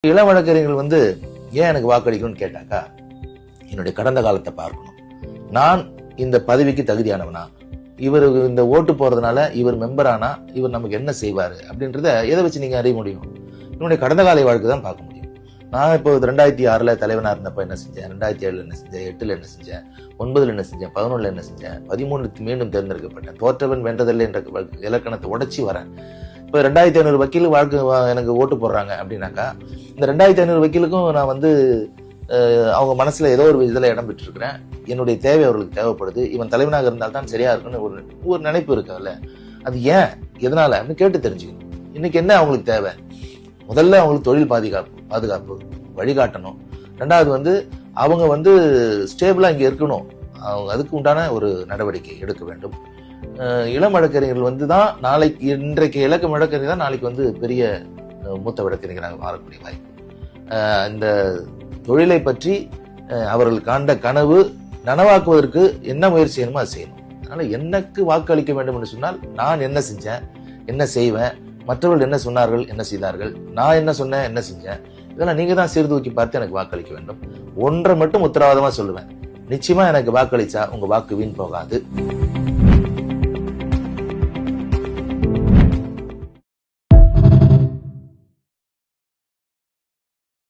இளம் வழக்கறிஞர்கள் ஏன் எனக்கு வாக்களிக்கணும்னு கேட்டாக்கா, என்னுடைய கடந்த காலத்தை பார்க்கணும். நான் இந்த பதவிக்கு தகுதியானவனா, இவர் இந்த ஓட்டு போறதுனால இவர் மெம்பரானா இவர் நமக்கு என்ன செய்வாரு அப்படின்றத எதை வச்சு நீங்க அறிய முடியும்? என்னுடைய கடந்த கால வாழ்க்கை தான் பார்க்க முடியும். நான் இப்போ 2006 தலைவனா இருந்தப்ப என்ன செஞ்சேன், 2007 என்ன செஞ்சேன், 8 என்ன செஞ்சேன், 9 என்ன செஞ்சேன், 11 என்ன செஞ்சேன், 13 மீண்டும் தேர்ந்தெடுக்கப்பட்டேன். தோற்றவன் வென்றதில்லை என்ற இலக்கணத்தை உடைச்சி வரேன். இப்போ 2500 வக்கீல் எனக்கு ஓட்டு போடுறாங்க அப்படின்னாக்கா, இந்த 2500 வக்கீலுக்கும் நான் அவங்க மனசுல ஏதோ ஒரு இதுல இடம் பெற்றிருக்கிறேன். என்னுடைய தேவை அவர்களுக்கு தேவைப்படுது. இவன் தலைவனாக இருந்தால் தான் சரியா இருக்குன்னு ஒரு நினைப்பு இருக்குல்ல. அது ஏன், எதனால அப்படின்னு கேட்டு தெரிஞ்சுக்கணும். இன்னைக்கு என்ன அவங்களுக்கு தேவை? முதல்ல அவங்களுக்கு தொழில் பாதுகாப்பு வழிகாட்டணும். ரெண்டாவது அவங்க ஸ்டேபிளா இங்க இருக்கணும். அவங்க அதுக்கு உண்டான ஒரு நடவடிக்கை எடுக்க வேண்டும். இளம் வழக்கறிஞர்கள் தான் நாளைக்கு, இன்றைக்கு இலக்கம் வழக்கறிஞர் தான் நாளைக்கு பெரிய மூத்த வழக்கறிஞராக மாறக்கூடிய வாய்ப்பு. இந்த தொழிலை பற்றி அவர்கள் காண்ட கனவு நனவாக்குவதற்கு என்ன முயற்சி செய்யணுமோ அதை செய்யணும். அதனால எனக்கு வாக்கு அளிக்க வேண்டும் என்று சொன்னால், நான் என்ன செஞ்சேன், என்ன செய்வேன், மற்றவர்கள் என்ன சொன்னார்கள், என்ன செய்தார்கள், நான் என்ன சொன்னேன், என்ன செஞ்சேன், இதெல்லாம் நீங்க தான் சீர்தூக்கி பார்த்து எனக்கு வாக்களிக்க வேண்டும். ஒன்றை மட்டும் உத்தரவாதமா சொல்லுவேன், நிச்சயமா எனக்கு வாக்களிச்சா உங்க வாக்கு வீண் போகாது.